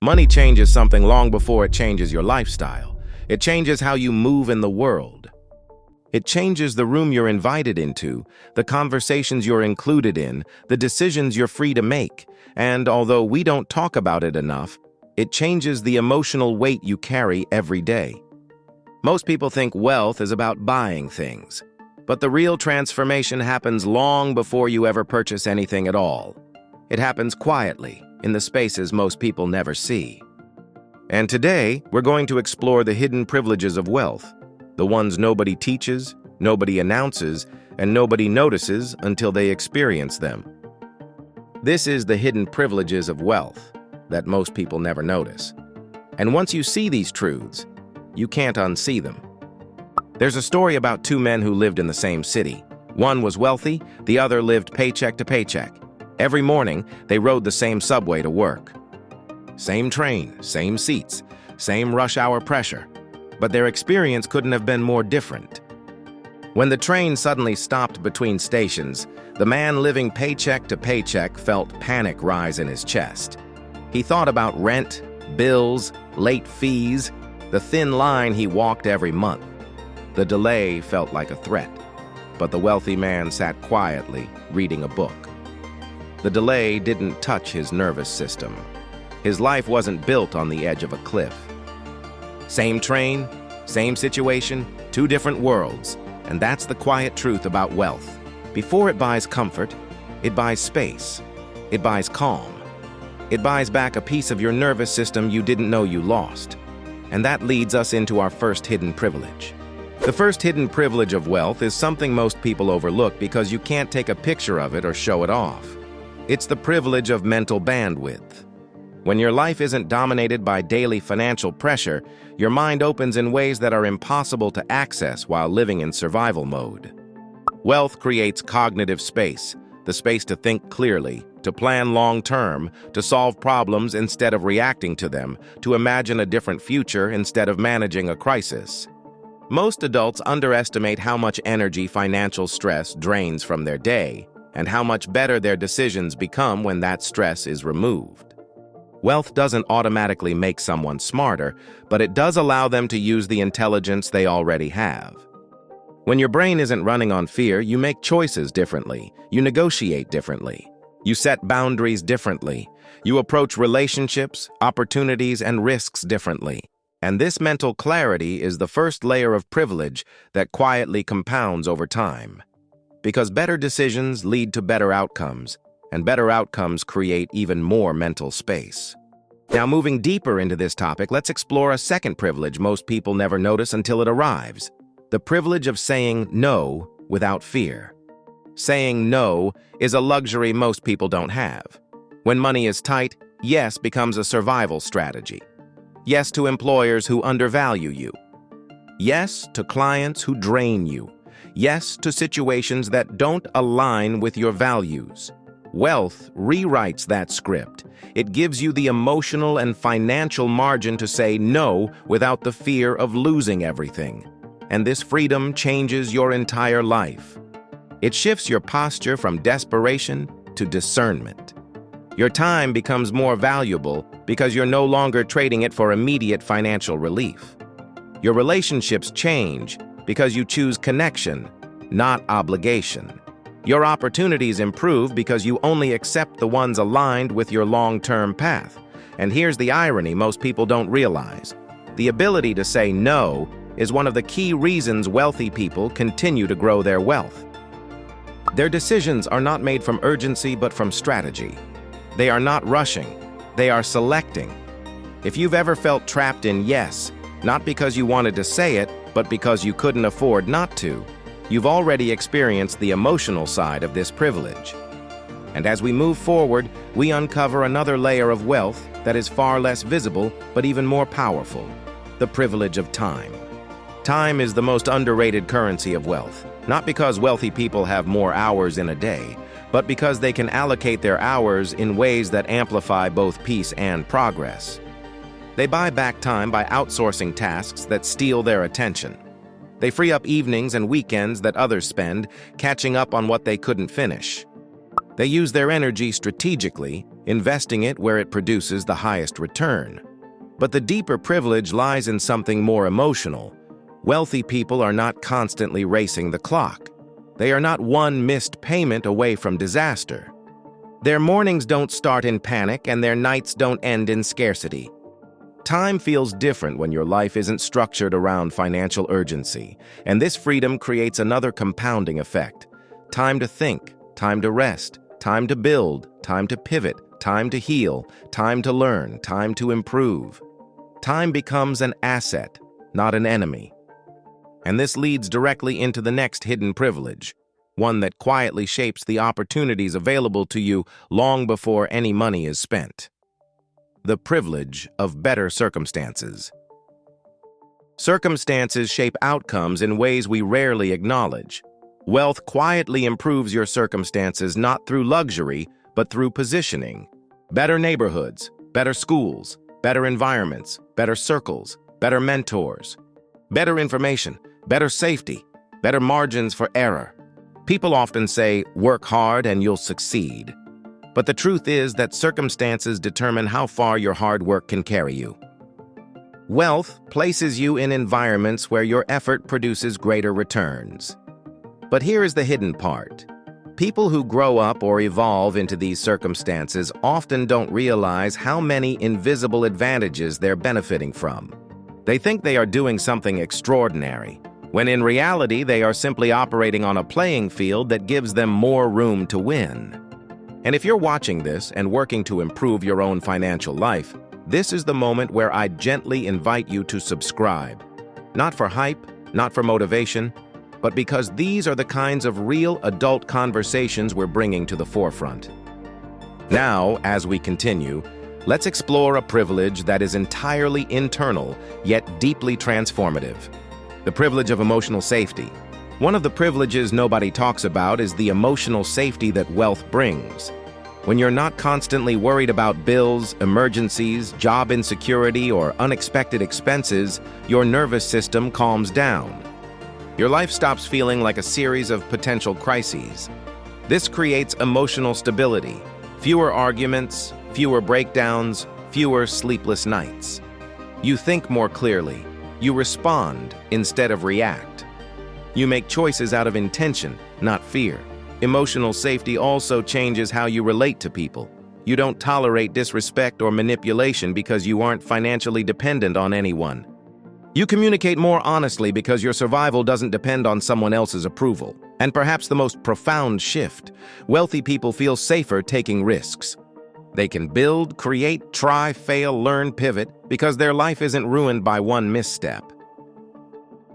Money changes something long before it changes your lifestyle. It changes how you move in the world. It changes the room you're invited into, the conversations you're included in, the decisions you're free to make. And although we don't talk about it enough, it changes the emotional weight you carry every day. Most people think wealth is about buying things, but the real transformation happens long before you ever purchase anything at all. It happens quietly, in the spaces most people never see. And today, we're going to explore the hidden privileges of wealth, the ones nobody teaches, nobody announces, and nobody notices until they experience them. This is the hidden privileges of wealth that most people never notice. And once you see these truths, you can't unsee them. There's a story about two men who lived in the same city. One was wealthy, the other lived paycheck to paycheck. Every morning, they rode the same subway to work. Same train, same seats, same rush hour pressure. But their experience couldn't have been more different. When the train suddenly stopped between stations, the man living paycheck to paycheck felt panic rise in his chest. He thought about rent, bills, late fees, the thin line he walked every month. The delay felt like a threat, but the wealthy man sat quietly, reading a book. The delay didn't touch his nervous system. His life wasn't built on the edge of a cliff. Same train, same situation, two different worlds, and that's the quiet truth about wealth. Before it buys comfort, it buys space. It buys calm. It buys back a piece of your nervous system you didn't know you lost. And that leads us into our first hidden privilege. The first hidden privilege of wealth is something most people overlook because you can't take a picture of it or show it off. It's the privilege of mental bandwidth. When your life isn't dominated by daily financial pressure, your mind opens in ways that are impossible to access while living in survival mode. Wealth creates cognitive space, the space to think clearly, to plan long-term, to solve problems instead of reacting to them, to imagine a different future instead of managing a crisis. Most adults underestimate how much energy financial stress drains from their day, and how much better their decisions become when that stress is removed. Wealth doesn't automatically make someone smarter, but it does allow them to use the intelligence they already have. When your brain isn't running on fear, you make choices differently, you negotiate differently, you set boundaries differently, you approach relationships, opportunities, and risks differently. And this mental clarity is the first layer of privilege that quietly compounds over time. Because better decisions lead to better outcomes, and better outcomes create even more mental space. Now, moving deeper into this topic, let's explore a second privilege most people never notice until it arrives: the privilege of saying no without fear. Saying no is a luxury most people don't have. When money is tight, yes becomes a survival strategy. Yes to employers who undervalue you. Yes to clients who drain you. Yes to situations that don't align with your values. Wealth rewrites that script. It gives you the emotional and financial margin to say no without the fear of losing everything. And this freedom changes your entire life. It shifts your posture from desperation to discernment. Your time becomes more valuable because you're no longer trading it for immediate financial relief. Your relationships change because you choose connection, not obligation. Your opportunities improve because you only accept the ones aligned with your long-term path. And here's the irony most people don't realize. The ability to say no is one of the key reasons wealthy people continue to grow their wealth. Their decisions are not made from urgency but from strategy. They are not rushing, they are selecting. If you've ever felt trapped in yes, not because you wanted to say it, but because you couldn't afford not to, you've already experienced the emotional side of this privilege. And as we move forward, we uncover another layer of wealth that is far less visible but even more powerful: the privilege of time. Time is the most underrated currency of wealth, not because wealthy people have more hours in a day, but because they can allocate their hours in ways that amplify both peace and progress. They buy back time by outsourcing tasks that steal their attention. They free up evenings and weekends that others spend catching up on what they couldn't finish. They use their energy strategically, investing it where it produces the highest return. But the deeper privilege lies in something more emotional. Wealthy people are not constantly racing the clock. They are not one missed payment away from disaster. Their mornings don't start in panic and their nights don't end in scarcity. Time feels different when your life isn't structured around financial urgency, and this freedom creates another compounding effect. Time to think, time to rest, time to build, time to pivot, time to heal, time to learn, time to improve. Time becomes an asset, not an enemy. And this leads directly into the next hidden privilege, one that quietly shapes the opportunities available to you long before any money is spent. The privilege of better circumstances. Circumstances shape outcomes in ways we rarely acknowledge. Wealth quietly improves your circumstances not through luxury, but through positioning. Better neighborhoods, better schools, better environments, better circles, better mentors, better information, better safety, better margins for error. People often say, work hard and you'll succeed. But the truth is that circumstances determine how far your hard work can carry you. Wealth places you in environments where your effort produces greater returns. But here is the hidden part. People who grow up or evolve into these circumstances often don't realize how many invisible advantages they're benefiting from. They think they are doing something extraordinary, when in reality they are simply operating on a playing field that gives them more room to win. And if you're watching this and working to improve your own financial life, this is the moment where I gently invite you to subscribe. Not for hype, not for motivation, but because these are the kinds of real adult conversations we're bringing to the forefront. Now, as we continue, let's explore a privilege that is entirely internal, yet deeply transformative. The privilege of emotional safety. One of the privileges nobody talks about is the emotional safety that wealth brings. When you're not constantly worried about bills, emergencies, job insecurity, or unexpected expenses, your nervous system calms down. Your life stops feeling like a series of potential crises. This creates emotional stability, fewer arguments, fewer breakdowns, fewer sleepless nights. You think more clearly. You respond instead of react. You make choices out of intention, not fear. Emotional safety also changes how you relate to people. You don't tolerate disrespect or manipulation because you aren't financially dependent on anyone. You communicate more honestly because your survival doesn't depend on someone else's approval. And perhaps the most profound shift, wealthy people feel safer taking risks. They can build, create, try, fail, learn, pivot because their life isn't ruined by one misstep.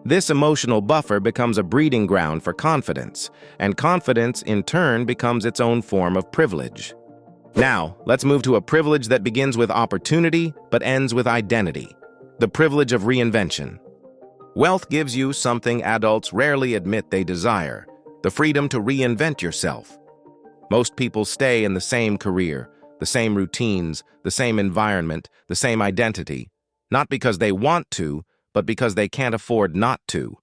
This emotional buffer becomes a breeding ground for confidence, and confidence, in turn, becomes its own form of privilege. Now, let's move to a privilege that begins with opportunity but ends with identity. The privilege of reinvention. Wealth gives you something adults rarely admit they desire, the freedom to reinvent yourself. Most people stay in the same career, the same routines, the same environment, the same identity, not because they want to, but because they can't afford not to.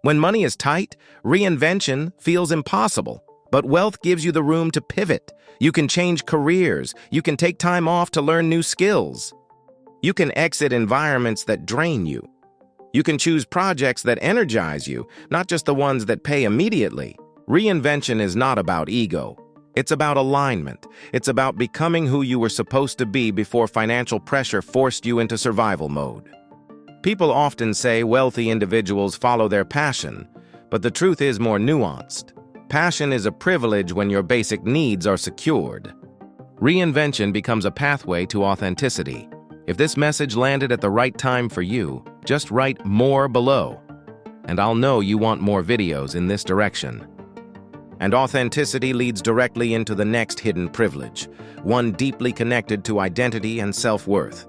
When money is tight, reinvention feels impossible, but wealth gives you the room to pivot. You can change careers, you can take time off to learn new skills. You can exit environments that drain you. You can choose projects that energize you, not just the ones that pay immediately. Reinvention is not about ego. It's about alignment. It's about becoming who you were supposed to be before financial pressure forced you into survival mode. People often say wealthy individuals follow their passion, but the truth is more nuanced. Passion is a privilege when your basic needs are secured. Reinvention becomes a pathway to authenticity. If this message landed at the right time for you, just write "more" below, and I'll know you want more videos in this direction. And authenticity leads directly into the next hidden privilege, one deeply connected to identity and self-worth.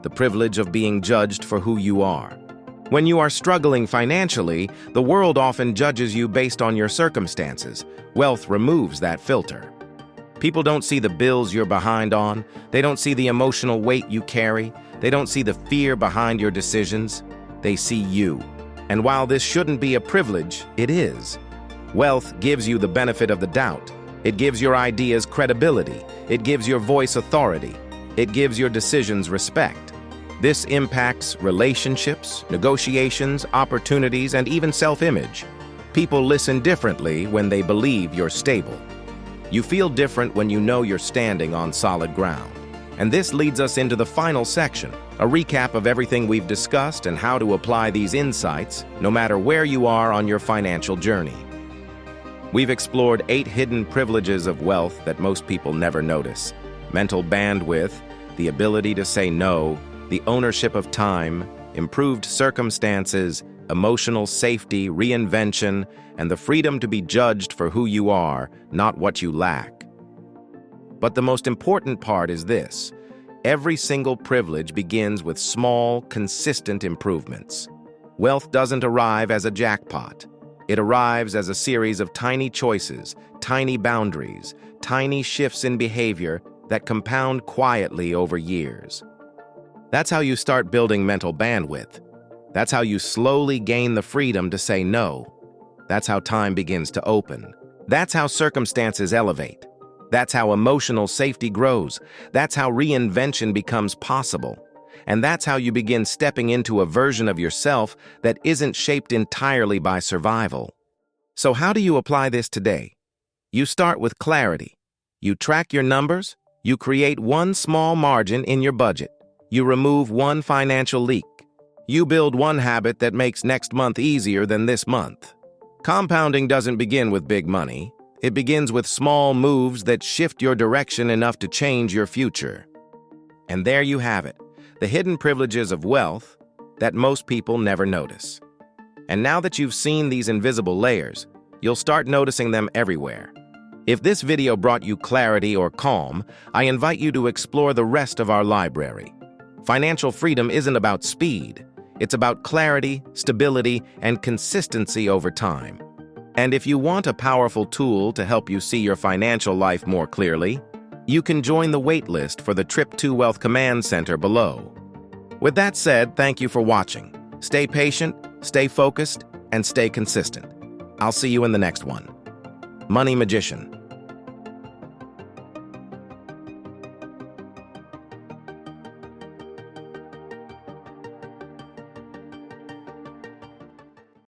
The privilege of being judged for who you are. When you are struggling financially, the world often judges you based on your circumstances. Wealth removes that filter. People don't see the bills you're behind on. They don't see the emotional weight you carry. They don't see the fear behind your decisions. They see you. And while this shouldn't be a privilege, it is. Wealth gives you the benefit of the doubt. It gives your ideas credibility. It gives your voice authority. It gives your decisions respect. This impacts relationships, negotiations, opportunities, and even self-image. People listen differently when they believe you're stable. You feel different when you know you're standing on solid ground. And this leads us into the final section, a recap of everything we've discussed and how to apply these insights, no matter where you are on your financial journey. We've explored 8 hidden privileges of wealth that most people never notice. Mental bandwidth, the ability to say no, the ownership of time, improved circumstances, emotional safety, reinvention, and the freedom to be judged for who you are, not what you lack. But the most important part is this. Every single privilege begins with small, consistent improvements. Wealth doesn't arrive as a jackpot. It arrives as a series of tiny choices, tiny boundaries, tiny shifts in behavior that compound quietly over years. That's how you start building mental bandwidth. That's how you slowly gain the freedom to say no. That's how time begins to open. That's how circumstances elevate. That's how emotional safety grows. That's how reinvention becomes possible. And that's how you begin stepping into a version of yourself that isn't shaped entirely by survival. So how do you apply this today? You start with clarity. You track your numbers. You create one small margin in your budget. You remove one financial leak. You build one habit that makes next month easier than this month. Compounding doesn't begin with big money. It begins with small moves that shift your direction enough to change your future. And there you have it, the hidden privileges of wealth that most people never notice. And now that you've seen these invisible layers, you'll start noticing them everywhere. If this video brought you clarity or calm, I invite you to explore the rest of our library. Financial freedom isn't about speed. It's about clarity, stability, and consistency over time. And if you want a powerful tool to help you see your financial life more clearly, you can join the waitlist for the Trip to Wealth Command Center below. With that said, thank you for watching. Stay patient, stay focused, and stay consistent. I'll see you in the next one. Money Magician.